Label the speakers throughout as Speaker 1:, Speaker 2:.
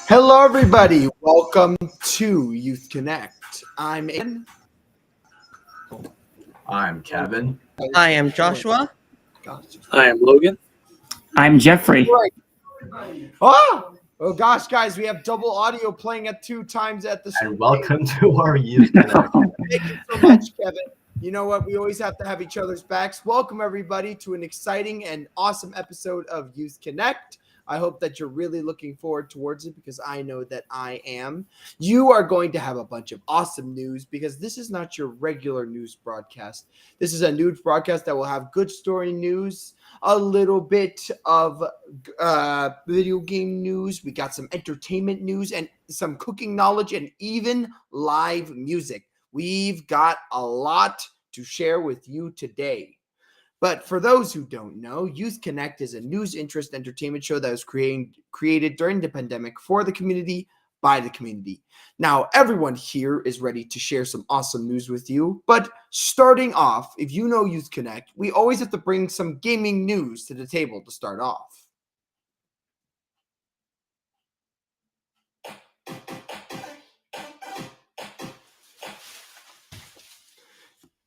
Speaker 1: Hello, everybody. Welcome to YouthConnect. I'm in.
Speaker 2: I'm Kevin.
Speaker 3: I am Joshua.
Speaker 4: I am Logan.
Speaker 5: I'm Jeffrey.
Speaker 1: Oh gosh, guys, we have double audio playing at 2 times at the same
Speaker 2: And welcome to our Youth Connect.
Speaker 1: Thank you so much, Kevin. You know what? We always have to have each other's backs. Welcome, everybody, to an exciting and awesome episode of Youth Connect. I hope that you're really looking forward towards it because I know that I am. You are going to have a bunch of awesome news because this is not your regular news broadcast. This is a news broadcast that will have good story news, a little bit of video game news. We got some entertainment news and some cooking knowledge and even live music. We've got a lot to share with you today. But for those who don't know, Youth Connect is a news interest entertainment show that was created during the pandemic for the community by the community. Now, everyone here is ready to share some awesome news with you. But starting off, if you know Youth Connect, we always have to bring some gaming news to the table to start off.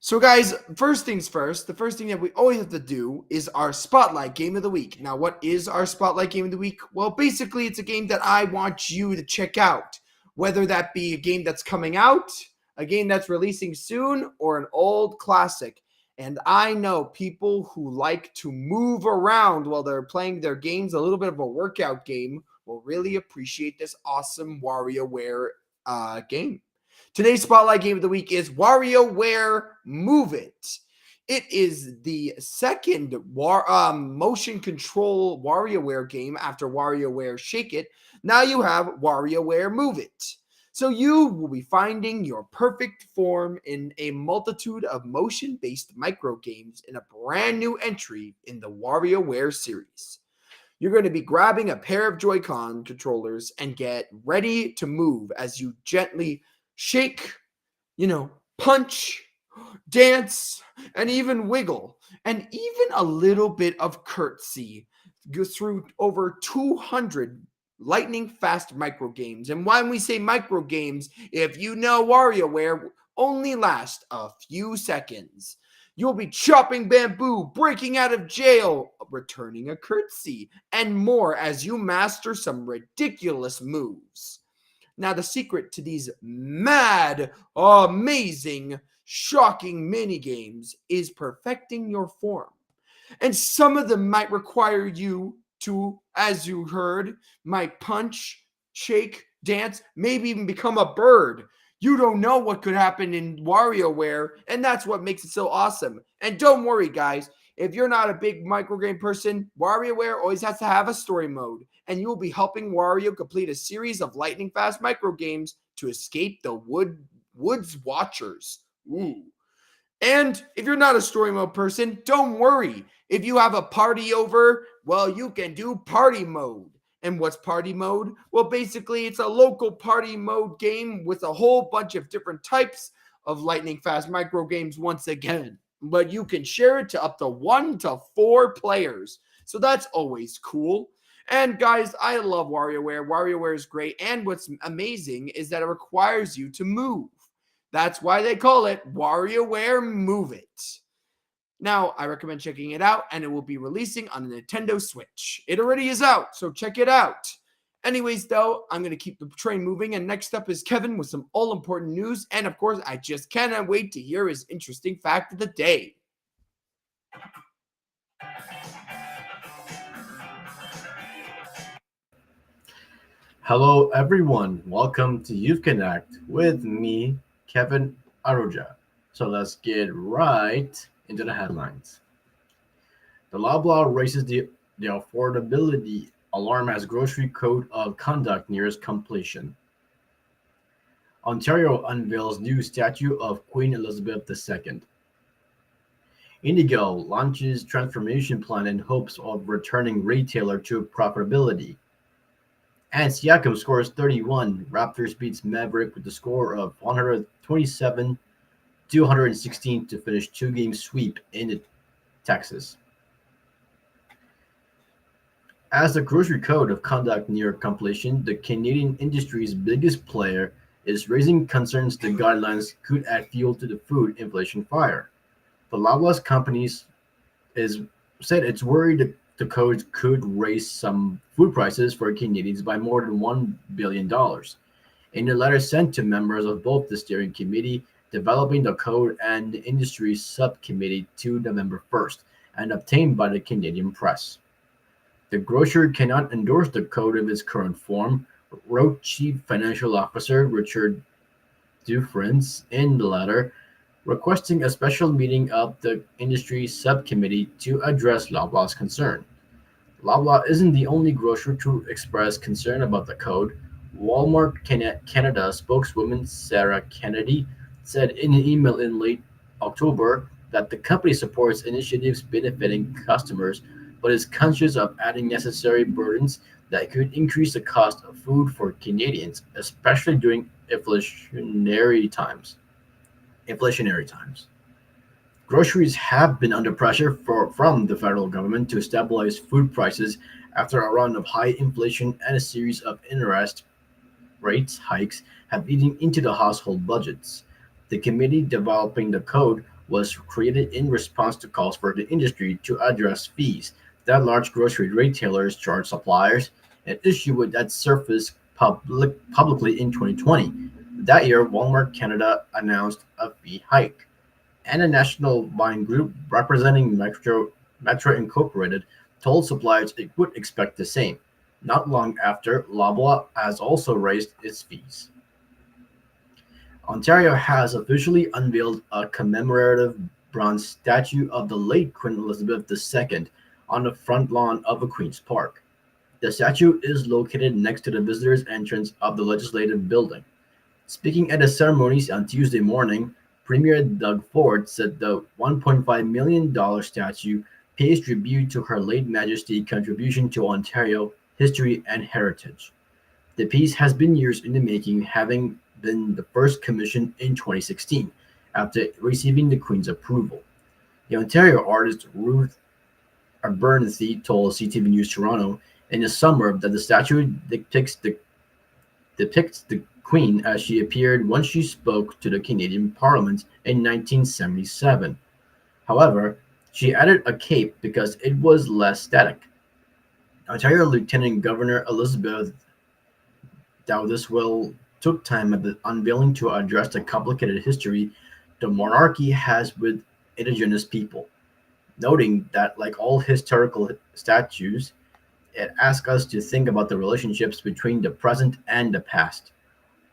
Speaker 1: So guys, first things first, the first thing that we always have to do is our Spotlight Game of the Week. Now, what is our Spotlight Game of the Week? Well, basically, it's a game that I want you to check out, whether that be a game that's coming out, a game that's releasing soon, or an old classic. And I know people who like to move around while they're playing their games, a little bit of a workout game, will really appreciate this awesome WarioWare game. Today's Spotlight Game of the Week is WarioWare Move It. It is the second motion control WarioWare game after WarioWare Shake It. Now you have WarioWare Move It. So you will be finding your perfect form in a multitude of motion-based micro games in a brand new entry in the WarioWare series. You're going to be grabbing a pair of Joy-Con controllers and get ready to move as you gently shake, punch, dance, and even wiggle, and even a little bit of curtsy through over 200 lightning fast micro games. And when we say micro games, if you know WarioWare, only last a few seconds. You'll be chopping bamboo, breaking out of jail, returning a curtsy, and more as you master some ridiculous moves. Now, the secret to these mad, amazing, shocking mini games is perfecting your form. And some of them might require you to, as you heard, might punch, shake, dance, maybe even become a bird. You don't know what could happen in WarioWare, and that's what makes it so awesome. And don't worry, guys. If you're not a big microgame person, WarioWare always has to have a story mode, and you will be helping Wario complete a series of lightning-fast microgames to escape the Woods Watchers. Ooh. And if you're not a story mode person, don't worry. If you have a party over, well, you can do party mode. And what's party mode? Well, basically, it's a local party mode game with a whole bunch of different types of lightning-fast microgames once again. But you can share it to up to 1 to 4 players. So that's always cool. And guys, I love WarioWare. WarioWare is great. And what's amazing is that it requires you to move. That's why they call it WarioWare Move It. Now, I recommend checking it out, and it will be releasing on the Nintendo Switch. It already is out, so check it out. Anyways, though, I'm going to keep the train moving, and next up is Kevin with some all-important news, and of course, I just cannot wait to hear his interesting fact of the day.
Speaker 2: Hello, everyone. Welcome to Youth Connect with me, Kevin Aruja. So let's get right into the headlines. The Loblaw raises the affordability alarm as grocery code of conduct nears completion. Ontario unveils new statue of Queen Elizabeth II. Indigo launches transformation plan in hopes of returning retailer to profitability. And Siakam scores 31. Raptors beats Maverick with the score of 127-116 to finish 2-game sweep in Texas. As the grocery code of conduct near completion, the Canadian industry's biggest player is raising concerns the guidelines could add fuel to the food inflation fire. The Loblaws companies is said it's worried the code could raise some food prices for Canadians by more than $1 billion. In a letter sent to members of both the steering committee developing the code and the industry subcommittee to November 1st, and obtained by the Canadian press. The grocer cannot endorse the code in its current form, wrote Chief Financial Officer Richard Dufresne in the letter, requesting a special meeting of the industry subcommittee to address Loblaw's concern. Loblaw isn't the only grocer to express concern about the code. Walmart Canada spokeswoman Sarah Kennedy said in an email in late October that the company supports initiatives benefiting customers, but is conscious of adding necessary burdens that could increase the cost of food for Canadians, especially during Inflationary times. Groceries have been under pressure from the federal government to stabilize food prices after a run of high inflation and a series of interest rates hikes have eaten into the household budgets. The committee developing the code was created in response to calls for the industry to address fees that large grocery retailers charge suppliers, an issue that surfaced publicly in 2020. That year, Walmart Canada announced a fee hike, and a national buying group representing Metro Incorporated told suppliers it would expect the same. Not long after, Loblaw has also raised its fees. Ontario has officially unveiled a commemorative bronze statue of the late Queen Elizabeth II on the front lawn of a Queen's Park. The statue is located next to the visitors' entrance of the Legislative Building. Speaking at the ceremonies on Tuesday morning, Premier Doug Ford said the $1.5 million statue pays tribute to Her late Majesty's contribution to Ontario history and heritage. The piece has been years in the making, having been the first commissioned in 2016 after receiving the Queen's approval. The Ontario artist Ruth Abernethy told CTV News Toronto in the summer that the statue depicts the Queen as she appeared when she spoke to the Canadian Parliament in 1977. However, she added a cape because it was less static. Ontario Lieutenant Governor Elizabeth Dowdeswell took time at the unveiling to address the complicated history the monarchy has with Indigenous people, noting that, like all historical statues, it asks us to think about the relationships between the present and the past.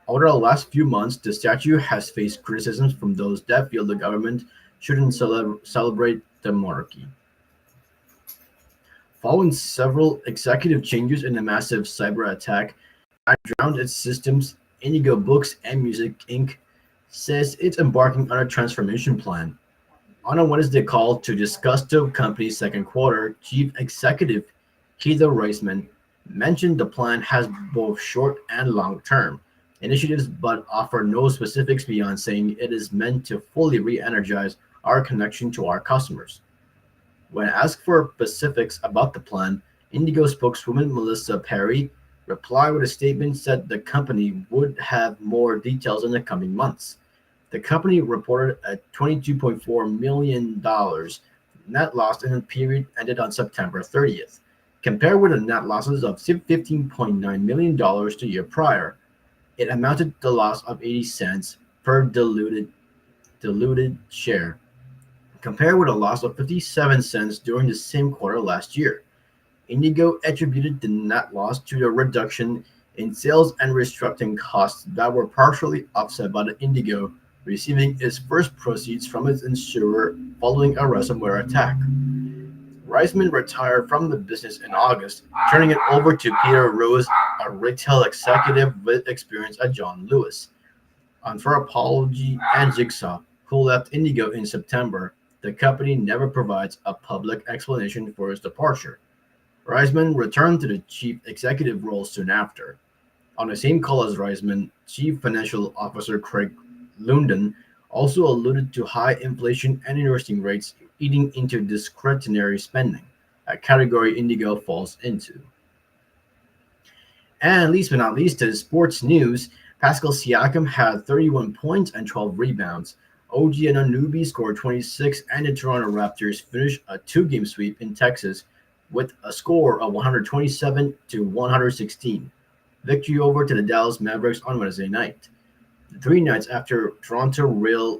Speaker 2: Over the last few months, the statue has faced criticisms from those that feel the government shouldn't celebrate the monarchy. Following several executive changes in a massive cyber attack that drowned its systems, Indigo Books and Music Inc. says it's embarking on a transformation plan. On a Wednesday call to discuss the company's second quarter, Chief Executive Heather Reisman mentioned the plan has both short and long-term initiatives, but offer no specifics beyond saying it is meant to fully re-energize our connection to our customers. When asked for specifics about the plan, Indigo spokeswoman Melissa Perry replied with a statement that the company would have more details in the coming months. The company reported a $22.4 million net loss in the period ended on September 30th, compared with the net losses of $15.9 million the year prior. It amounted to a loss of 80 cents per diluted share, compared with a loss of 57 cents during the same quarter last year. Indigo attributed the net loss to the reduction in sales and restructuring costs that were partially offset by the Indigo receiving its first proceeds from its insurer following a ransomware attack. Reisman retired from the business in August, turning it over to Peter Rose, a retail executive with experience at John Lewis. Anthropology and Jigsaw, who left Indigo in September, the company never provides a public explanation for his departure. Reisman returned to the chief executive role soon after. On the same call as Reisman, Chief Financial Officer Craig Lundin also alluded to high inflation and interest rates eating into discretionary spending, a category Indigo falls into. And least but not least is sports news. Pascal Siakam had 31 points and 12 rebounds. OG Anunoby scored 26, and the Toronto Raptors finished a two-game sweep in Texas with a score of 127 to 116. Victory over to the Dallas Mavericks on Wednesday night. 3 nights after Toronto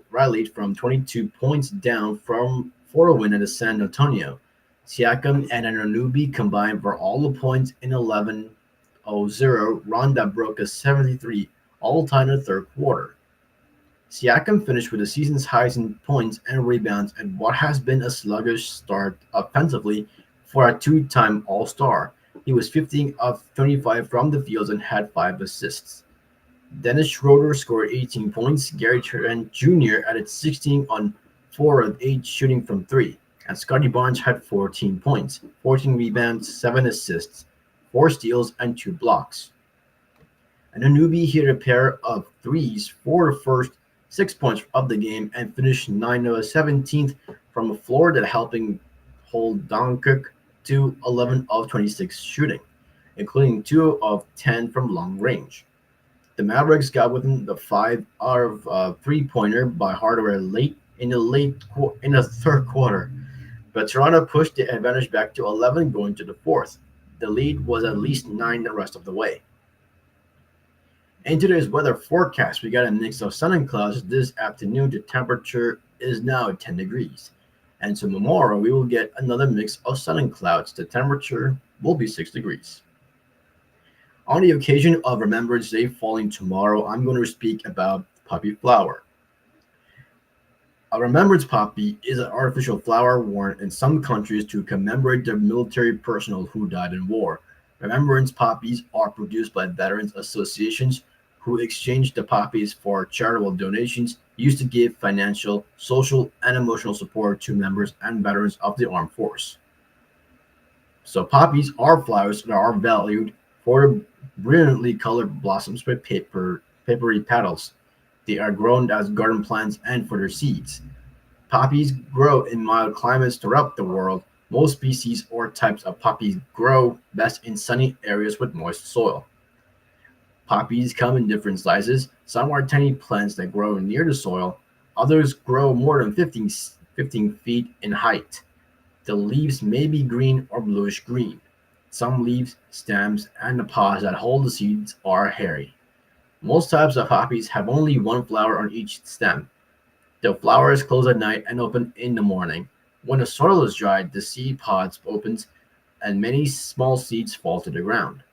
Speaker 2: rallied from 22 points down for a win at San Antonio. Siakam and Anunoby combined for all the points in 11-0 run that broke a 73 all-time in the third quarter. Siakam finished with the season's highest in points and rebounds and what has been a sluggish start offensively for a two-time All-Star. He was 15 of 25 from the field and had 5 assists. Dennis Schroeder scored 18 points. Gary Trent Jr. added 16 on 4 of 8 shooting from 3. And Scotty Barnes had 14 points, 14 rebounds, 7 assists, 4 steals, and 2 blocks. And Anunoby hit a pair of threes for the first 6 points of the game and finished 9 of 17 from a floor that helping hold Dunkirk to 11 of 26 shooting, including 2 of 10 from long range. The Mavericks got within the 5 out of three-pointer by Hardaway late in the third quarter, but Toronto pushed the advantage back to 11 going to the fourth. The lead was at least 9 the rest of the way. In today's weather forecast, we got a mix of sun and clouds this afternoon. The temperature is now 10 degrees. And tomorrow we will get another mix of sun and clouds. The temperature will be 6 degrees. On the occasion of Remembrance Day falling tomorrow, I'm going to speak about poppy flower. A remembrance poppy is an artificial flower worn in some countries to commemorate the military personnel who died in war. Remembrance poppies are produced by veterans associations who exchange the poppies for charitable donations used to give financial, social, and emotional support to members and veterans of the armed force. So poppies are flowers that are valued for the brilliantly colored blossoms with papery petals. They are grown as garden plants and for their seeds. Poppies grow in mild climates throughout the world. Most species or types of poppies grow best in sunny areas with moist soil. Poppies come in different sizes. Some are tiny plants that grow near the soil. Others grow more than 15 feet in height. The leaves may be green or bluish green. Some leaves, stems, and the pods that hold the seeds are hairy. Most types of poppies have only one flower on each stem. The flowers close at night and open in the morning. When the soil is dry, the seed pods opens and many small seeds fall to the ground.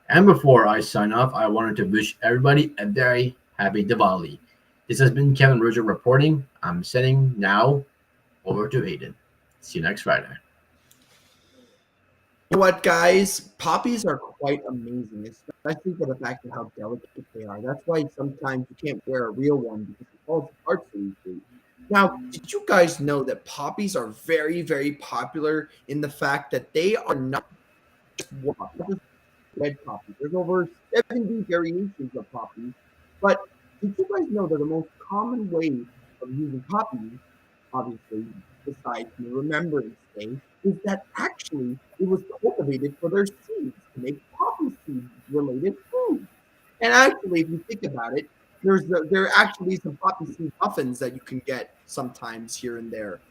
Speaker 2: And before I sign off, I wanted to wish everybody a very happy Diwali. This has been Kevin Ridger reporting. I'm sending now over to Aiden. See you next Friday.
Speaker 1: You know what, guys? Poppies are quite amazing, especially for the fact of how delicate they are. That's why sometimes you can't wear a real one because it falls apart so easily. Now, did you guys know that poppies are very, very popular in the fact that they are not just one, not just red poppy. There's over 70 variations of poppies. But did you guys know that the most common way of using poppies, obviously, besides the Remembrance Day, is that actually it was cultivated for their seeds to make poppy seed related food. And actually, if you think about it, there are actually some poppy seed muffins that you can get sometimes here and there.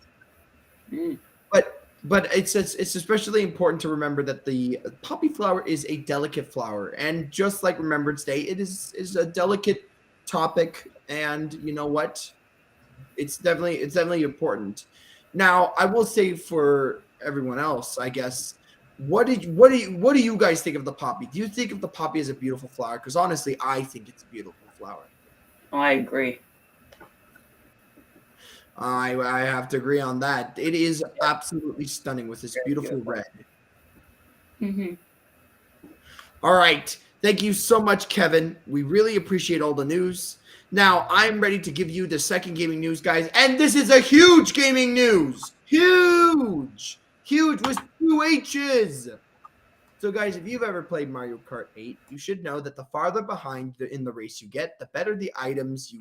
Speaker 1: But it's especially important to remember that the poppy flower is a delicate flower, and just like Remembrance Day, it is a delicate topic. And you know what? It's definitely important. Now, I will say for everyone else, I guess, what do you guys think of the poppy? Do you think of the poppy as a beautiful flower? Because honestly, I think it's a beautiful flower.
Speaker 3: I agree.
Speaker 1: I have to agree on that. It is absolutely stunning with this beautiful red.
Speaker 3: Mm-hmm.
Speaker 1: All right. Thank you so much, Kevin. We really appreciate all the news. Now, I'm ready to give you the second gaming news, guys. And this is a huge gaming news. Huge. Huge with 2 H's. So, guys, if you've ever played Mario Kart 8, you should know that the farther behind in the race you get, the better the items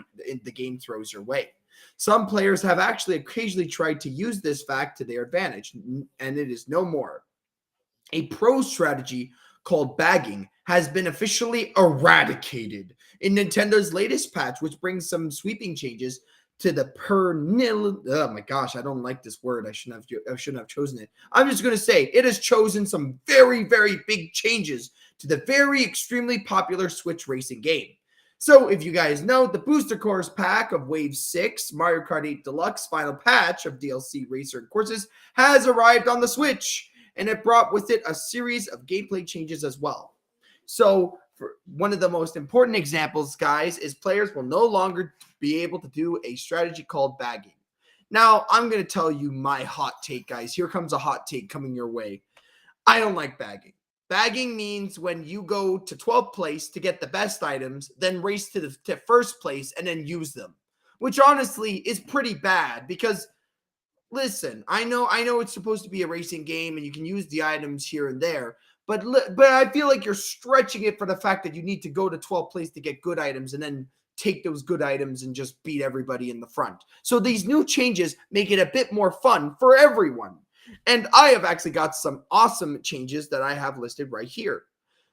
Speaker 1: the game throws your way. Some players have actually occasionally tried to use this fact to their advantage, and it is no more. A pro strategy called bagging has been officially eradicated in Nintendo's latest patch, which brings some sweeping changes to the oh my gosh, I don't like this word. I shouldn't have chosen it. I'm just going to say it has chosen some very, very big changes to the very extremely popular Switch racing game. So if you guys know, the Booster Course pack of Wave 6, Mario Kart 8 Deluxe final patch of DLC Racer and Courses has arrived on the Switch, and it brought with it a series of gameplay changes as well. So for one of the most important examples, guys, is players will no longer be able to do a strategy called bagging. Now, I'm going to tell you my hot take, guys. Here comes a hot take coming your way. I don't like bagging. Bagging means when you go to 12th place to get the best items, then race to first place and then use them, which honestly is pretty bad because, listen, I know it's supposed to be a racing game and you can use the items here and there, but I feel like you're stretching it for the fact that you need to go to 12th place to get good items and then take those good items and just beat everybody in the front. So these new changes make it a bit more fun for everyone. And I have actually got some awesome changes that I have listed right here.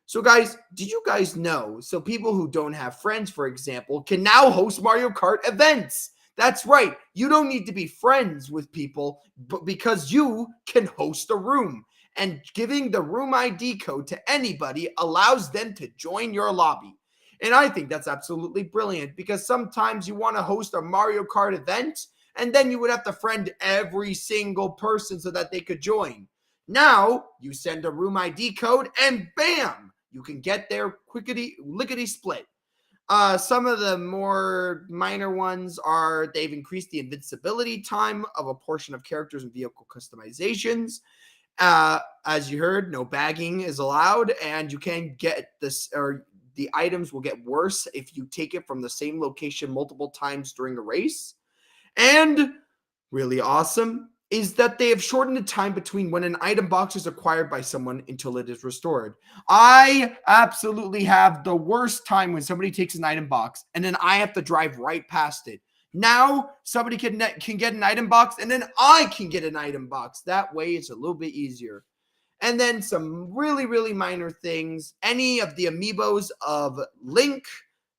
Speaker 1: So guys, did you guys know? So people who don't have friends, for example, can now host Mario Kart events. That's right. You don't need to be friends with people, but because you can host a room. And giving the room ID code to anybody allows them to join your lobby. And I think that's absolutely brilliant because sometimes you want to host a Mario Kart event and then you would have to friend every single person so that they could join. Now, you send a room ID code and bam, you can get there lickety split. Some of the more minor ones are they've increased the invincibility time of a portion of characters and vehicle customizations. As you heard, no bagging is allowed, and you can get this, or the items will get worse if you take it from the same location multiple times during a race. And really awesome is that they have shortened the time between when an item box is acquired by someone until it is restored. I absolutely have the worst time when somebody takes an item box and then I have to drive right past it. Now somebody can get an item box and then I can get an item box. That way it's a little bit easier. And then some really, really minor things. Any of the amiibos of Link,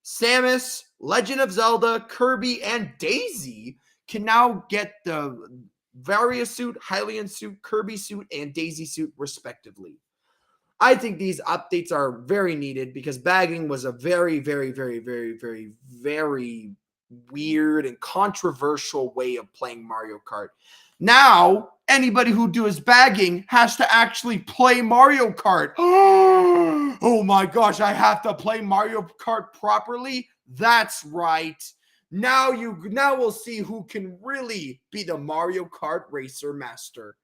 Speaker 1: Samus, Legend of Zelda, Kirby, and Daisy can now get the Varia suit, Hylian suit, Kirby suit, and Daisy suit, respectively. I think these updates are very needed because bagging was a very, very, very, very, very, very weird and controversial way of playing Mario Kart. Now, anybody who does bagging has to actually play Mario Kart. Oh my gosh, I have to play Mario Kart properly? That's right. Now we'll see who can really be the Mario Kart racer master.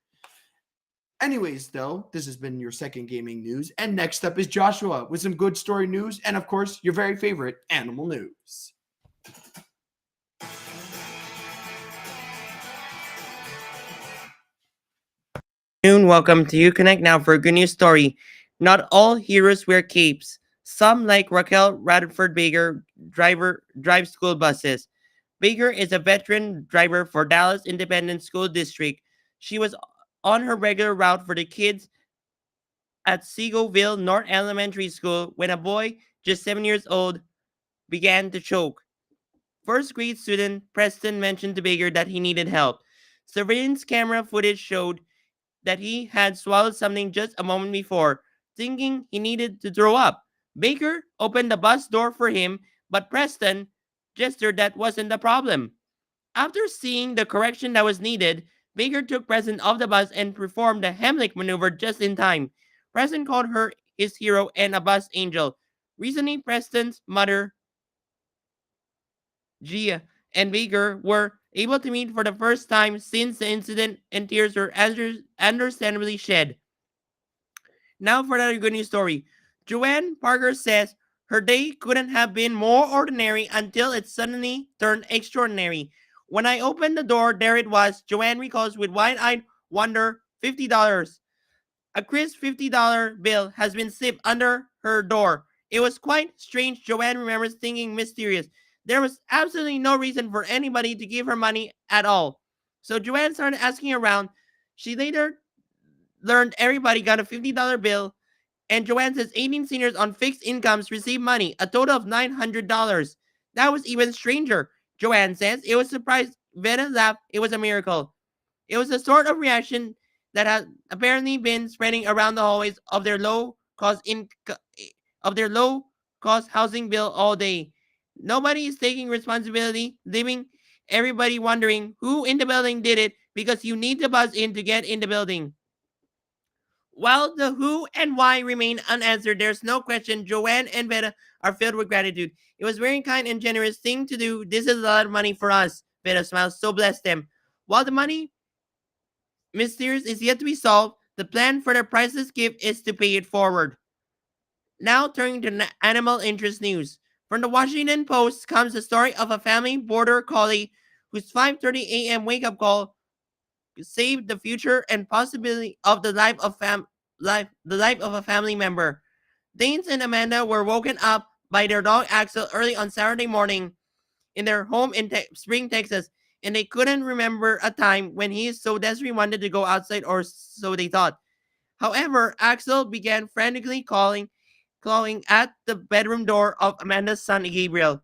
Speaker 1: Anyways, though, this has been your second gaming news. And next up is Joshua with some good story news and, of course, your very favorite animal news.
Speaker 6: Welcome to YouthConnect now for a good news story. Not all heroes wear capes. Some, like Raquel Radford Baker, drive school buses. Baker is a veteran driver for Dallas Independent School District. She was on her regular route for the kids at Seagoville North Elementary School when a boy, just 7 years old, began to choke. First grade student Preston mentioned to Baker that he needed help. Surveillance camera footage showed that he had swallowed something just a moment before, thinking he needed to throw up. Baker opened the bus door for him, but Preston gestured that wasn't the problem. After seeing the correction that was needed, Baker took Preston off the bus and performed the Heimlich maneuver just in time. Preston called her his hero and a bus angel. Recently, Preston's mother, Gia, and Baker were able to meet for the first time since the incident, and tears were understandably shed. Now for another good news story. Joanne Parker says her day couldn't have been more ordinary until it suddenly turned extraordinary. When I opened the door, there it was. Joanne recalls with wide-eyed wonder, $50. A crisp $50 bill has been slipped under her door. It was quite strange, Joanne remembers, thinking mysterious. There was absolutely no reason for anybody to give her money at all. So Joanne started asking around. She later learned everybody got a $50 bill, and Joanne says 18 seniors on fixed incomes received money, a total of $900. That was even stranger. Joanne says it was surprised. Vera laughed. It was a miracle. It was the sort of reaction that had apparently been spreading around the hallways of their low cost housing bill all day. Nobody is taking responsibility, leaving everybody wondering who in the building did it because you need to buzz in to get in the building. While the who and why remain unanswered, there's no question Joanne and Veda are filled with gratitude. It was very kind and generous thing to do. This is a lot of money for us. Veda smiles, so bless them. While the money mysterious is yet to be solved, the plan for their priceless gift is to pay it forward. Now turning to animal interest news. From the Washington Post comes the story of a family border collie whose 5:30 a.m. wake-up call saved the future and possibility of the life of a family member. Danes and Amanda were woken up by their dog Axel early on Saturday morning in their home in Spring, Texas, and they couldn't remember a time when he so desperately wanted to go outside, or so they thought. However, Axel began frantically clawing at the bedroom door of Amanda's son Gabriel.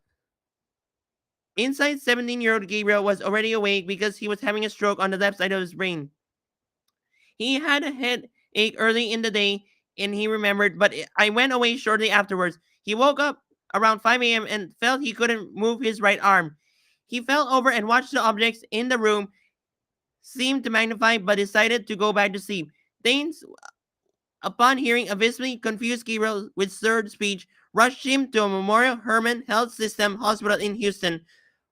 Speaker 6: Inside, 17-year-old Gabriel was already awake because he was having a stroke on the left side of his brain. He had a headache early in the day, and he remembered, but I went away shortly afterwards. He woke up around 5 a.m. and felt he couldn't move his right arm. He fell over and watched the objects in the room seem to magnify, but decided to go back to sleep. Danes, upon hearing a visibly confused Gabriel with slurred speech, rushed him to a Memorial Hermann Health System hospital in Houston,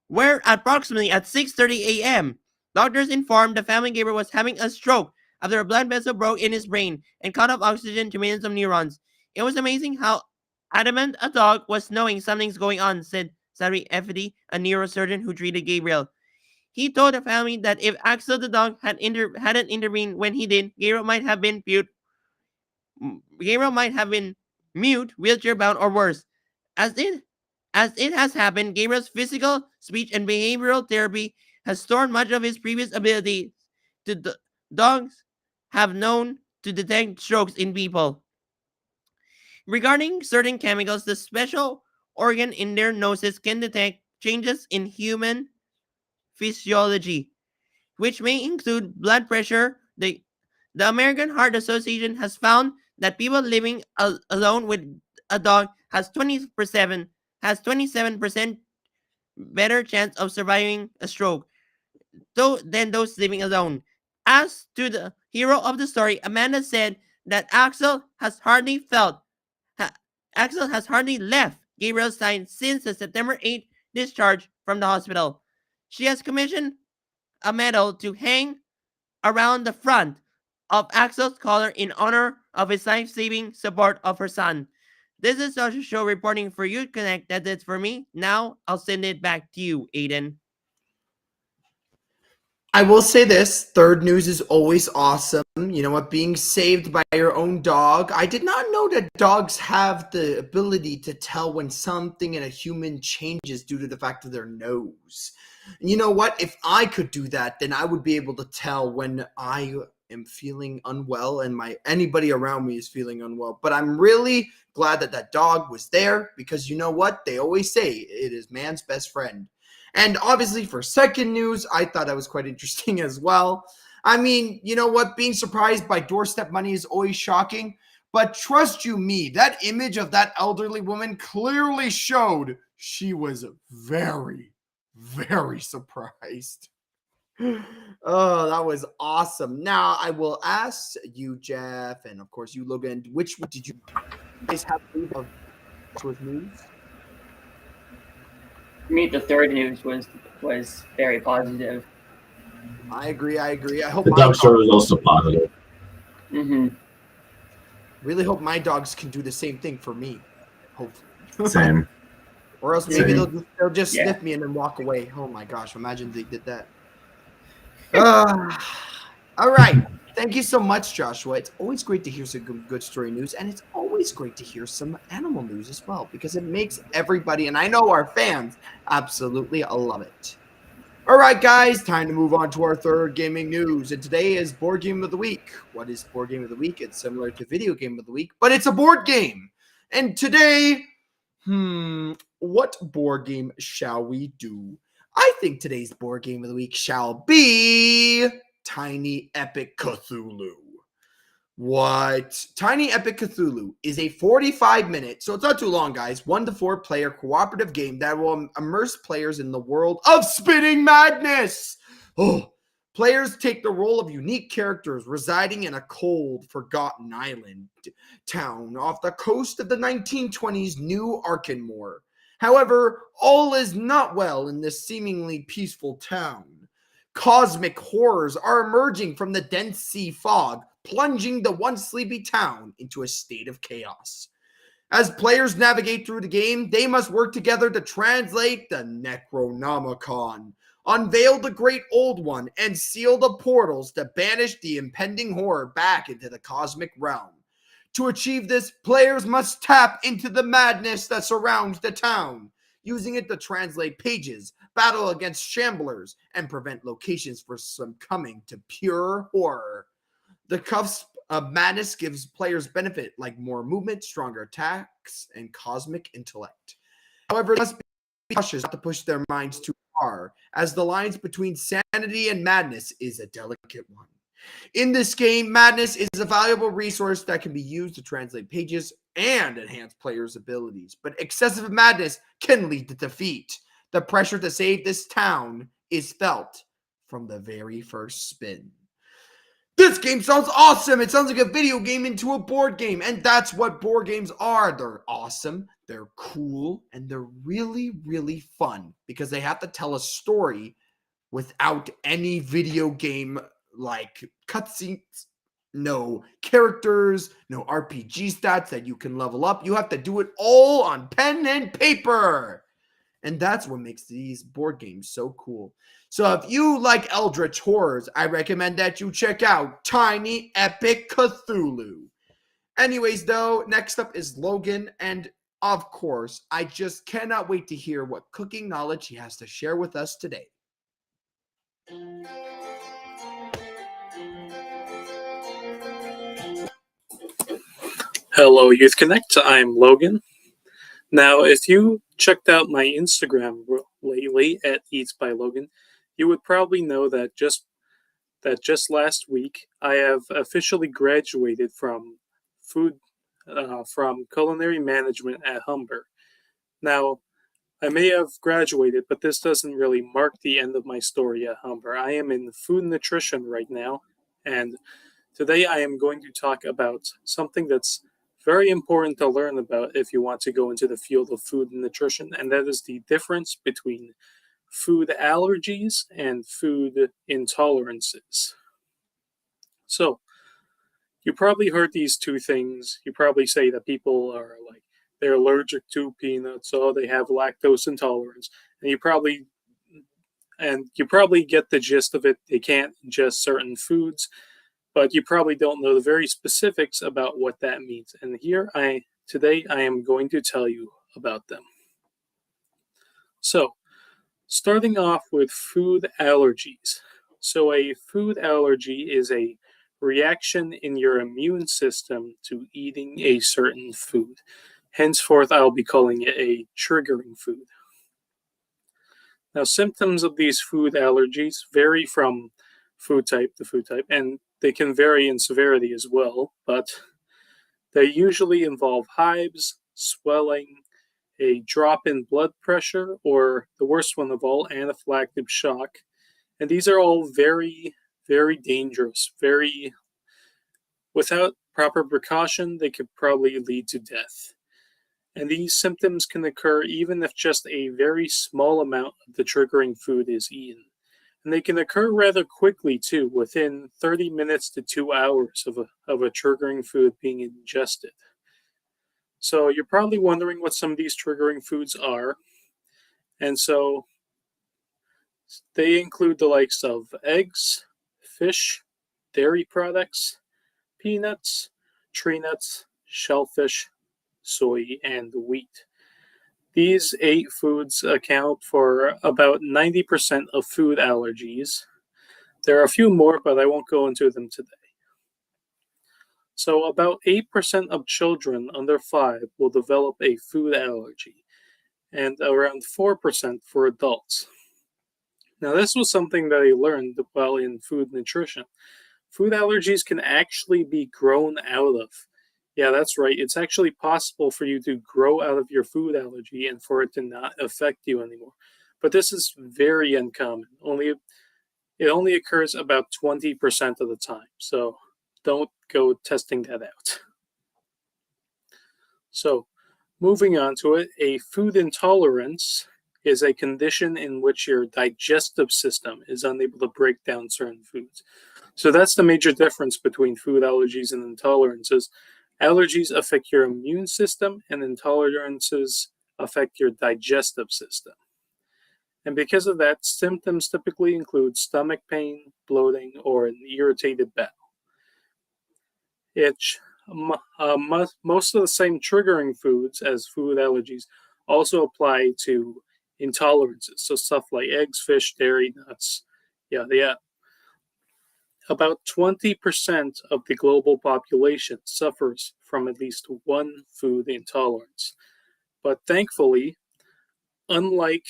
Speaker 6: where approximately at 6:30 a.m., doctors informed the family Gabriel was having a stroke after a blood vessel broke in his brain and cut off oxygen to millions of neurons. It was amazing how adamant a dog was knowing something's going on, said Sari Efedi, a neurosurgeon who treated Gabriel. He told the family that if Axel the dog hadn't intervened when he did, Gabriel might have been mute, wheelchair bound, or worse. As it has happened, Gabriel's physical, speech, and behavioral therapy has stored much of his previous ability. Dogs have known to detect strokes in people. Regarding certain chemicals, the special organ in their noses can detect changes in human physiology, which may include blood pressure. The American Heart Association has found that people living alone with a dog has 27% better chance of surviving a stroke than those living alone. As to the hero of the story, Amanda said that Axel has hardly left Gabriel's side since the September 8th discharge from the hospital. She has commissioned a medal to hang around the front of Axel's collar in honor of his life-saving support of her son. This is Social Show reporting for YouthConnect. That's it for me. Now I'll send it back to you, Aiden.
Speaker 1: I will say this, third news is always awesome. You know what, being saved by your own dog. I did not know that dogs have the ability to tell when something in a human changes due to the fact of their nose. And you know what, if I could do that, then I would be able to tell when I am feeling unwell and anybody around me is feeling unwell. But I'm really glad that that dog was there, because you know what, they always say it is man's best friend. And obviously for second news, I thought that was quite interesting as well. I mean, you know what? Being surprised by doorstep money is always shocking. But trust you me, that image of that elderly woman clearly showed she was very, very surprised. Oh, that was awesome. Now I will ask you, Jeff, and of course you, Logan, which did you guys have of news?
Speaker 3: For me, the third news was very positive.
Speaker 1: I agree. I hope
Speaker 2: The dog story was also positive.
Speaker 3: Mm-hmm.
Speaker 1: Really hope my dogs can do the same thing for me. Hopefully.
Speaker 2: Same.
Speaker 1: Or else maybe
Speaker 2: Same.
Speaker 1: they'll just
Speaker 3: Yeah.
Speaker 1: sniff me and then walk away. Oh my gosh! Imagine they did that. All right. Thank you so much, Joshua. It's always great to hear some good story news, and it's always great to hear some animal news as well, because it makes everybody, and I know our fans, absolutely love it. All right, guys, time to move on to our third gaming news. And today is Board Game of the Week. What is Board Game of the Week? It's similar to Video Game of the Week, but it's a board game. And today, what board game shall we do? I think today's Board Game of the Week shall be Tiny Epic Cthulhu. What? Tiny Epic Cthulhu is a 45-minute, so it's not too long, guys, 1 to 4 player cooperative game that will immerse players in the world of spinning madness. Oh, players take the role of unique characters residing in a cold, forgotten island town off the coast of the 1920s New Arkenmore. However, all is not well in this seemingly peaceful town. Cosmic horrors are emerging from the dense sea fog, plunging the once sleepy town into a state of chaos. As players navigate through the game, they must work together to translate the Necronomicon, unveil the Great Old One, and seal the portals to banish the impending horror back into the cosmic realm. To achieve this, players must tap into the madness that surrounds the town, using it to translate pages, battle against shamblers, and prevent locations from succumbing to pure horror. The cusp of madness gives players benefit like more movement, stronger attacks, and cosmic intellect. However, they must be cautious not to push their minds too far, as the lines between sanity and madness is a delicate one. In this game, madness is a valuable resource that can be used to translate pages and enhance players' abilities, but excessive madness can lead to defeat. The pressure to save this town is felt from the very first spin. This game sounds awesome. It sounds like a video game into a board game. And that's what board games are. They're awesome, they're cool, and they're really, really fun because they have to tell a story without any video game like cutscenes, no characters, no RPG stats that you can level up. You have to do it all on pen and paper. And that's what makes these board games so cool. So if you like Eldritch horrors, I recommend that you check out Tiny Epic Cthulhu. Anyways, though, next up is Logan. And of course, I just cannot wait to hear what cooking knowledge he has to share with us today.
Speaker 4: Hello, YouthConnect. I'm Logan. Now, if you checked out my Instagram lately at Eats by Logan, you would probably know that just last week I have officially graduated from culinary management at Humber. Now, I may have graduated, but this doesn't really mark the end of my story at Humber. I am in food nutrition right now, and today I am going to talk about something that's very important to learn about if you want to go into the field of food and nutrition, and that is the difference between food allergies and food intolerances. So, you probably heard these two things. You probably say that people are like, they're allergic to peanuts, or they have lactose intolerance, and you probably get the gist of it. They can't ingest certain foods, but you probably don't know the very specifics about what that means. And today I am going to tell you about them. So, starting off with food allergies. So, a food allergy is a reaction in your immune system to eating a certain food. Henceforth, I'll be calling it a triggering food. Now, symptoms of these food allergies vary from food type to food type, and they can vary in severity as well, but they usually involve hives, swelling, a drop in blood pressure, or the worst one of all, anaphylactic shock. And these are all very, very dangerous. Without proper precaution, they could probably lead to death. And these symptoms can occur even if just a very small amount of the triggering food is eaten. And they can occur rather quickly too, within 30 minutes to 2 hours of a triggering food being ingested. So you're probably wondering what some of these triggering foods are. And so they include the likes of eggs, fish, dairy products, peanuts, tree nuts, shellfish, soy, and wheat. These 8 foods account for about 90% of food allergies. There are a few more, but I won't go into them today. So, about 8% of children under 5 will develop a food allergy, and around 4% for adults. Now, this was something that I learned while in food nutrition. Food allergies can actually be grown out of. Yeah, that's right. It's actually possible for you to grow out of your food allergy and for it to not affect you anymore. But this is very uncommon. It only occurs about 20% of the time. So don't go testing that out. So, moving on to it, a food intolerance is a condition in which your digestive system is unable to break down certain foods. So that's the major difference between food allergies and intolerances. Allergies affect your immune system, and intolerances affect your digestive system. And because of that, symptoms typically include stomach pain, bloating, or an irritated bowel. Most of the same triggering foods as food allergies also apply to intolerances. So stuff like eggs, fish, dairy, nuts, yada yada. About 20% of the global population suffers from at least one food intolerance. But thankfully, unlike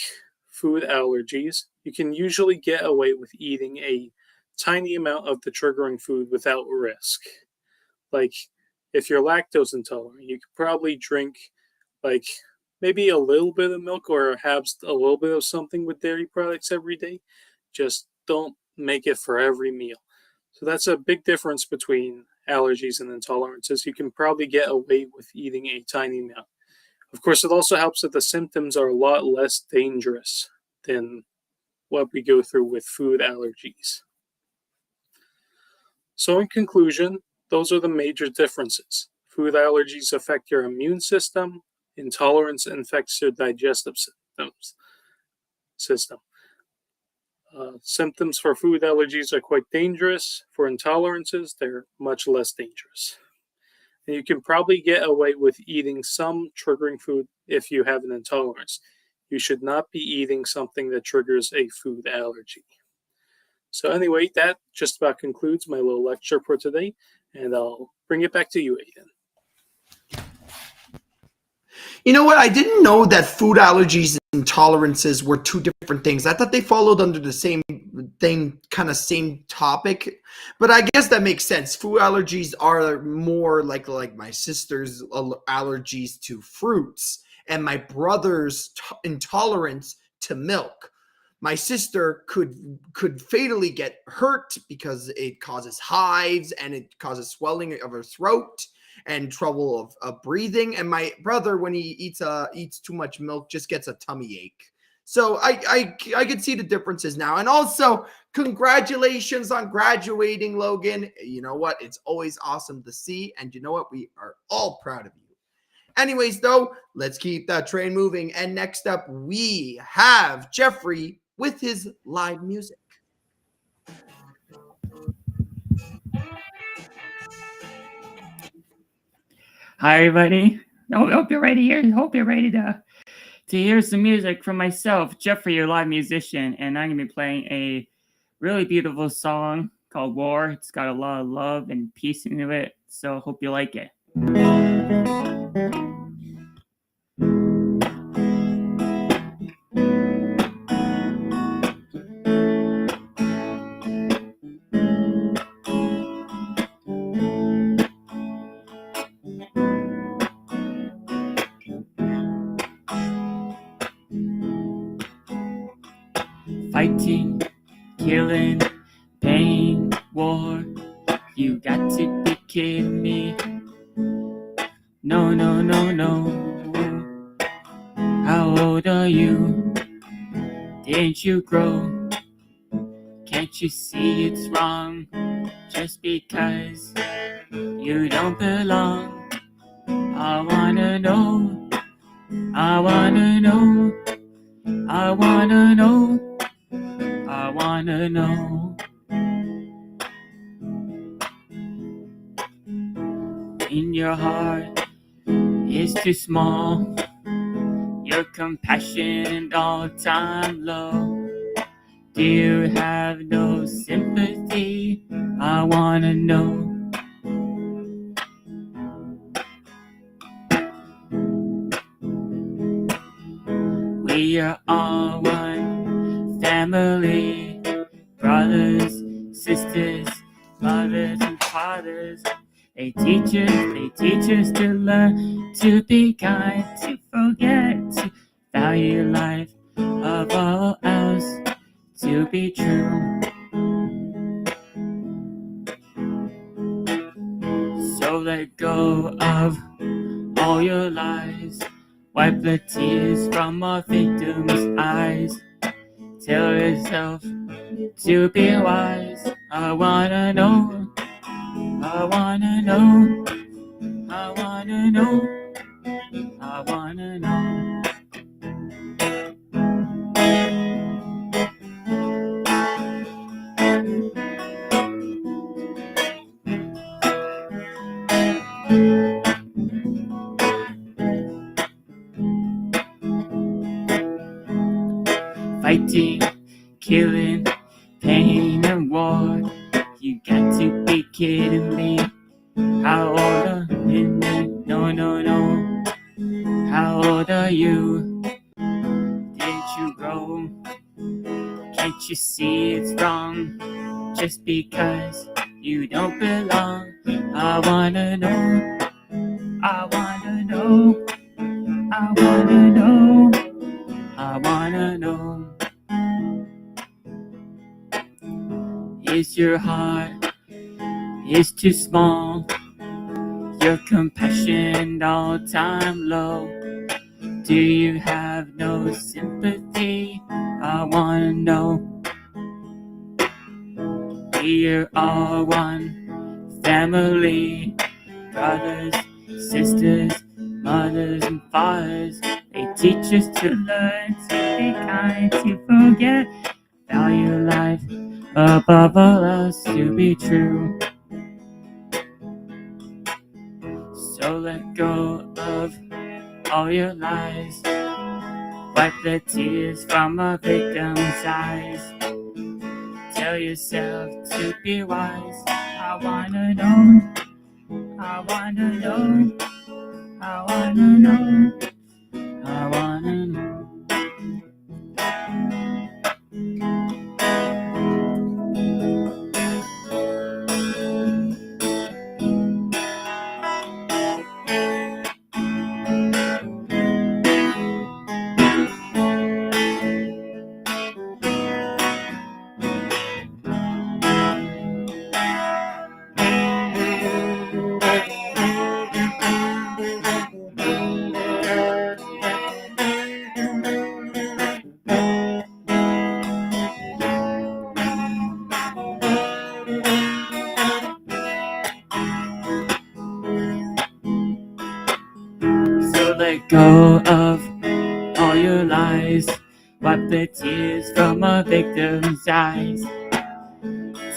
Speaker 4: food allergies, you can usually get away with eating a tiny amount of the triggering food without risk. Like, if you're lactose intolerant, you could probably drink like maybe a little bit of milk or have a little bit of something with dairy products every day. Just don't make it for every meal. So that's a big difference between allergies and intolerances. You can probably get away with eating a tiny amount. Of course, it also helps that the symptoms are a lot less dangerous than what we go through with food allergies. So in conclusion, those are the major differences. Food allergies affect your immune system. Intolerance infects your digestive system. Symptoms for food allergies are quite dangerous. For intolerances, they're much less dangerous. And you can probably get away with eating some triggering food if you have an intolerance. You should not be eating something that triggers a food allergy. So anyway, that just about concludes my little lecture for today, and I'll bring it back to you, Aiden.
Speaker 1: You know what? I didn't know that food allergies and intolerances were two different things. I thought they followed under the same thing, kind of same topic. But I guess that makes sense. Food allergies are more like my sister's allergies to fruits and my brother's intolerance to milk. My sister could fatally get hurt because it causes hives and it causes swelling of her throat and trouble of breathing. And my brother, when he eats too much milk, just gets a tummy ache. So I can see the differences now. And also, congratulations on graduating, Logan. You know what? It's always awesome to see. And you know what? We are all proud of you. Anyways, though, let's keep that train moving. And next up, we have Jeffrey with his live music.
Speaker 5: Hi, everybody. Hope you're ready here. Hope you're ready to hear some music from myself, Jeffrey, your live musician. And I'm going to be playing a really beautiful song called War. It's got a lot of love and peace into it. So hope you like it. Fighting, killing, pain, war. You got to be kidding me. No, no, no, no. How old are you? Didn't you grow? Can't you see it's wrong? Just because you don't belong. I wanna know. I wanna know. I wanna know. I wanna know. in your heart is too small. Your compassion all time low. Do you have no sympathy? I wanna know. We are all one family, brothers, sisters, mothers and fathers. They teach us to learn, to be kind, to forget, to value life above all else, to be true. So let go of all your lies, wipe the tears from a victim's eyes. Tell yourself to be wise. I wanna know, I wanna know, I wanna know, I wanna know. Fighting, killing, pain and war. You got to be kidding me. How old are you? No, no, no. How old are you? Did you grow? Can't you see it's wrong? Just because you don't belong. I wanna know. I wanna know. I wanna know. I wanna know. Is your heart is too small? Your compassion all time low. Do you have no sympathy? I wanna know. We're all one family, brothers, sisters, mothers and fathers. They teach us to learn, to be kind, to forget, value life above all else, to be true. So let go of all your lies, wipe the tears from a victim's eyes. Tell yourself to be wise. I wanna know, I wanna know, I wanna know, I wanna know. So let go of all your lies, wipe the tears from a victim's eyes.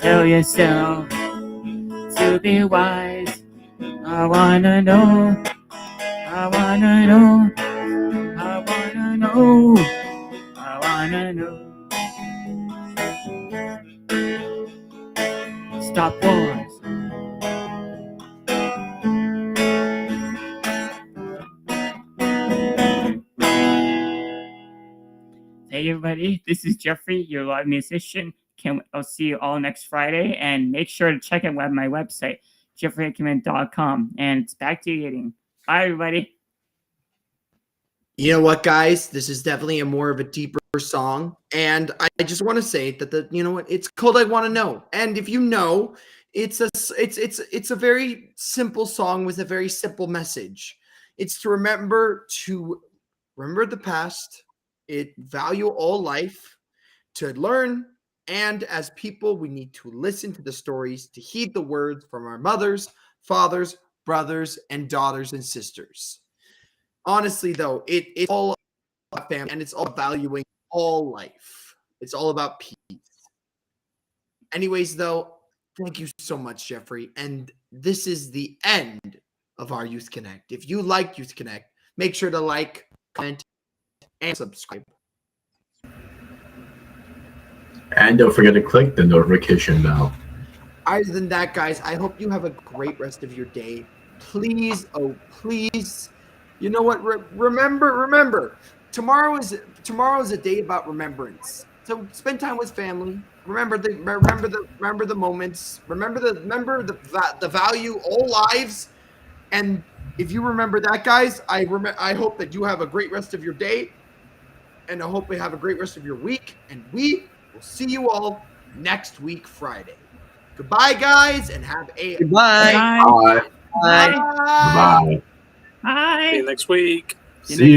Speaker 5: Tell yourself to be wise. I wanna know, I wanna know, I wanna know, I wanna know. Stop wars. Hey everybody, this is Jeffrey, your live musician. I'll see you all next Friday, and make sure to check out my website, jeffreyhickman.com. And it's back to you eating. Bye everybody.
Speaker 1: You know what, guys? This is definitely a more of a deeper song, and I just want to say that you know what? It's called "I Want to Know," and if you know, it's a very simple song with a very simple message. It's to remember the past, it value all life, to learn, and as people, we need to listen to the stories, to heed the words from our mothers, fathers, brothers, and daughters and sisters. Honestly, though, it's all about family and it's all valuing all life. It's all about peace. Anyways, though, thank you so much, Jeffrey. And this is the end of our Youth Connect. If you like Youth Connect, make sure to like, comment, and subscribe.
Speaker 2: And don't forget to click the notification bell.
Speaker 1: Other than that, guys, I hope you have a great rest of your day. Please, oh please, you know what? Remember, tomorrow is a day about remembrance. So spend time with family. Remember the moments. Remember the value all lives. And if you remember that, guys, I hope that you have a great rest of your day, and I hope you have a great rest of your week. And we will see you all next week, Friday. Goodbye, guys, and have a
Speaker 6: Goodbye.
Speaker 5: Bye.
Speaker 2: Bye.
Speaker 6: Bye.
Speaker 5: Bye.
Speaker 2: Bye.
Speaker 5: Bye.
Speaker 4: See you next week.
Speaker 2: See you.